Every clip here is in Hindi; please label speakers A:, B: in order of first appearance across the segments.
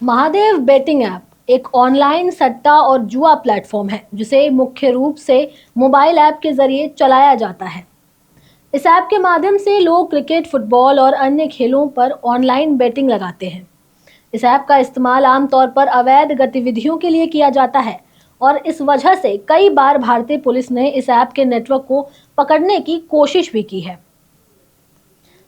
A: महादेव बेटिंग ऐप एक ऑनलाइन सट्टा और जुआ प्लेटफॉर्म है जिसे मुख्य रूप से मोबाइल ऐप के जरिए चलाया जाता है। इस ऐप के माध्यम से लोग क्रिकेट, फुटबॉल और अन्य खेलों पर ऑनलाइन बेटिंग लगाते हैं। इस ऐप का इस्तेमाल आमतौर पर अवैध गतिविधियों के लिए किया जाता है और इस वजह से कई बार भारतीय पुलिस ने इस ऐप के नेटवर्क को पकड़ने की कोशिश भी की है।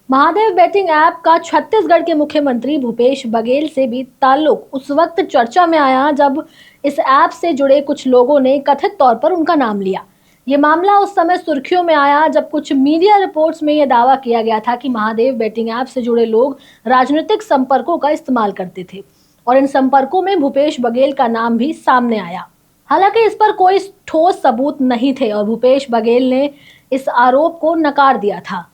A: महादेव बेटिंग ऐप का छत्तीसगढ़ के मुख्यमंत्री भूपेश बघेल से भी ताल्लुक उस वक्त चर्चा में आया जब इस ऐप से जुड़े कुछ लोगों ने कथित तौर पर उनका नाम लिया। ये मामला उस समय सुर्खियों में आया जब कुछ मीडिया रिपोर्ट्स में यह दावा किया गया था कि महादेव बेटिंग ऐप से जुड़े लोग राजनीतिक संपर्कों का इस्तेमाल करते थे और इन संपर्कों में भूपेश बघेल का नाम भी सामने आया। हालांकि इस पर कोई ठोस सबूत नहीं थे और भूपेश बघेल ने इस आरोप को नकार दिया था।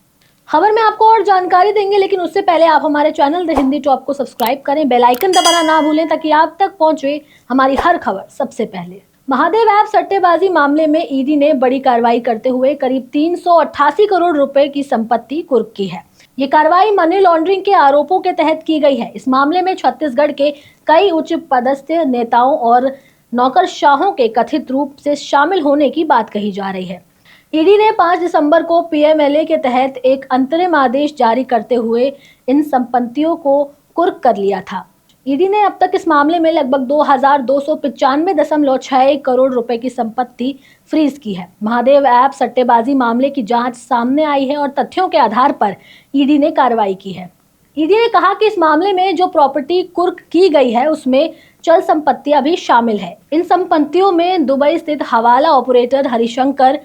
A: खबर में आपको और जानकारी देंगे, लेकिन उससे पहले आप हमारे चैनल द हिंदी टॉप को सब्सक्राइब करें, बेल आइकन दबाना ना भूलें ताकि आप तक पहुंचे हमारी हर खबर सबसे पहले। महादेव ऐप सट्टेबाजी मामले में ईडी ने बड़ी कार्रवाई करते हुए करीब 388 करोड़ रुपए की संपत्ति कुर्क की है। ये कार्रवाई मनी लॉन्ड्रिंग के आरोपों के तहत की गई है। इस मामले में छत्तीसगढ़ के कई उच्च पदस्थ नेताओं और नौकरशाहों के कथित रूप से शामिल होने की बात कही जा रही है। ईडी ने 5 दिसंबर को पीएमएलए के तहत एक अंतरिम आदेश जारी करते हुए इन संपत्तियों को कुर्क कर लिया था। ईडी ने अब तक इस मामले में लगभग 2295.61 करोड़ रुपए की संपत्ति फ्रीज की है। महादेव ऐप सट्टेबाजी मामले की जांच सामने आई है और तथ्यों के आधार पर ईडी ने कार्रवाई की है। ईडी ने कहा कि इस मामले में जो प्रॉपर्टी कुर्क की गई है उसमें चल संपत्तियां भी शामिल है। इन संपत्तियों में दुबई स्थित हवाला ऑपरेटर हरिशंकर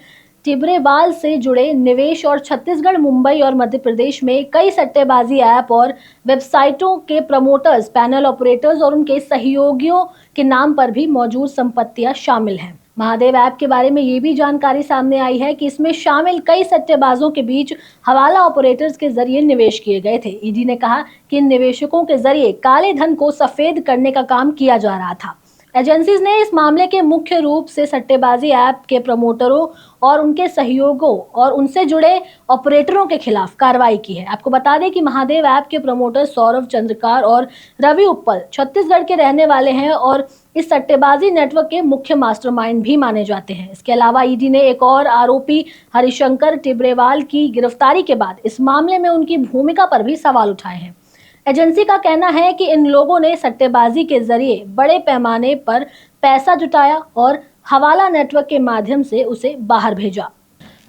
A: टिब्रेवाल से जुड़े निवेश और छत्तीसगढ़, मुंबई और मध्य प्रदेश में कई सट्टेबाजी ऐप और वेबसाइटों के प्रमोटर्स, पैनल ऑपरेटर्स और उनके सहयोगियों के नाम पर भी मौजूद संपत्तियां शामिल हैं। महादेव ऐप के बारे में ये भी जानकारी सामने आई है कि इसमें शामिल कई सट्टेबाजों के बीच हवाला ऑपरेटर्स के जरिए निवेश किए गए थे। ईडी ने कहा कि इन निवेशकों के जरिए काले धन को सफेद करने का काम किया जा रहा था। एजेंसीज ने इस मामले के मुख्य रूप से सट्टेबाजी ऐप के प्रमोटरों और उनके सहयोगों और उनसे जुड़े ऑपरेटरों के खिलाफ कार्रवाई की है। आपको बता दें कि महादेव ऐप के प्रमोटर सौरभ चंद्रकार और रवि उप्पल छत्तीसगढ़ के रहने वाले हैं और इस सट्टेबाजी नेटवर्क के मुख्य मास्टरमाइंड भी माने जाते हैं। इसके अलावा ईडी ने एक और आरोपी हरिशंकर टिब्रेवाल की गिरफ्तारी के बाद इस मामले में उनकी भूमिका पर भी सवाल उठाए हैं। एजेंसी का कहना है कि इन लोगों ने सट्टेबाजी के जरिए बड़े पैमाने पर पैसा जुटाया और हवाला नेटवर्क के माध्यम से उसे बाहर भेजा।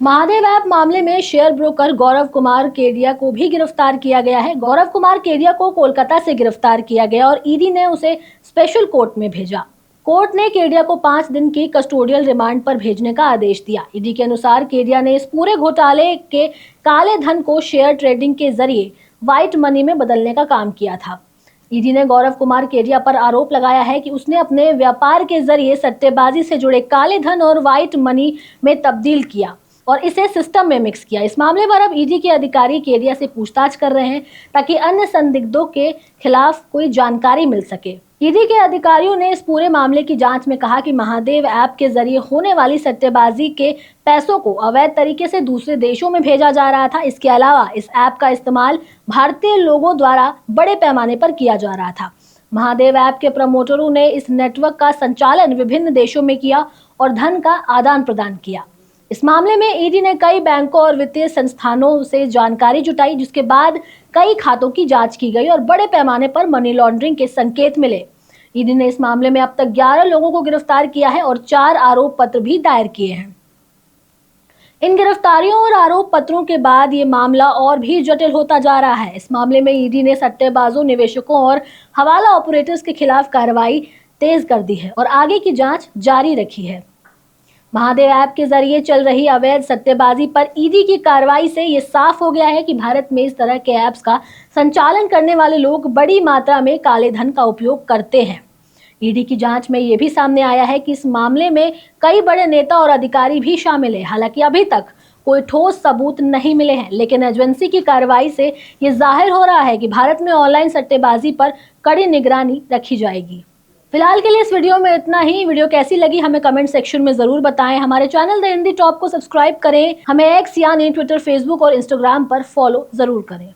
A: महादेव ऐप मामले में शेयर ब्रोकर गौरव कुमार केडिया को भी गिरफ्तार किया गया है। गौरव कुमार केडिया को कोलकाता से गिरफ्तार किया गया और ईडी ने उसे स्पेशल कोर्ट में भेजा। कोर्ट ने केडिया को 5 दिन की कस्टोडियल रिमांड पर भेजने का आदेश दिया। ईडी के अनुसार केडिया ने इस पूरे घोटाले के काले धन को शेयर ट्रेडिंग के जरिए व्हाइट मनी में बदलने का काम किया था। ईडी ने गौरव कुमार केडिया पर आरोप लगाया है कि उसने अपने व्यापार के जरिए सट्टेबाजी से जुड़े काले धन और व्हाइट मनी में तब्दील किया और इसे सिस्टम में मिक्स किया। इस मामले पर अब ईडी के अधिकारी केडिया से पूछताछ कर रहे हैं ताकि अन्य संदिग्धों के खिलाफ कोई जानकारी मिल सके। ईडी के अधिकारियों ने इस पूरे मामले की जांच में कहा कि महादेव ऐप के जरिए होने वाली सट्टेबाजी के पैसों को अवैध तरीके से दूसरे देशों में भेजा जा रहा था। इसके अलावा इस ऐप का इस्तेमाल भारतीय लोगों द्वारा बड़े पैमाने पर किया जा रहा था। महादेव ऐप के प्रमोटरों ने इस नेटवर्क का संचालन विभिन्न देशों में किया और धन का आदान प्रदान किया। इस मामले में ईडी ने कई बैंकों और वित्तीय संस्थानों से जानकारी जुटाई, जिसके बाद कई खातों की जांच की गई और बड़े पैमाने पर मनी लॉन्ड्रिंग के संकेत मिले। ईडी ने इस मामले में अब तक 11 लोगों को गिरफ्तार किया है और 4 आरोप पत्र भी दायर किए हैं। इन गिरफ्तारियों और आरोप पत्रों के बाद ये मामला और भी जटिल होता जा रहा है। इस मामले में ईडी ने सट्टेबाजों, निवेशकों और हवाला ऑपरेटर्स के खिलाफ कार्रवाई तेज कर दी है और आगे की जांच जारी रखी है। महादेव ऐप के जरिए चल रही अवैध सट्टेबाजी पर ईडी की कार्रवाई से ये साफ हो गया है कि भारत में इस तरह के ऐप्स का संचालन करने वाले लोग बड़ी मात्रा में काले धन का उपयोग करते हैं। ईडी की जांच में ये भी सामने आया है कि इस मामले में कई बड़े नेता और अधिकारी भी शामिल हैं। हालांकि अभी तक कोई ठोस सबूत नहीं मिले हैं, लेकिन एजेंसी की कार्रवाई से ये जाहिर हो रहा है कि भारत में ऑनलाइन सट्टेबाजी पर कड़ी निगरानी रखी जाएगी। फिलहाल के लिए इस वीडियो में इतना ही। वीडियो कैसी लगी हमें कमेंट सेक्शन में जरूर बताएं। हमारे चैनल द हिंदी टॉप को सब्सक्राइब करें। हमें एक्स यानी ट्विटर, फेसबुक और इंस्टाग्राम पर फॉलो जरूर करें।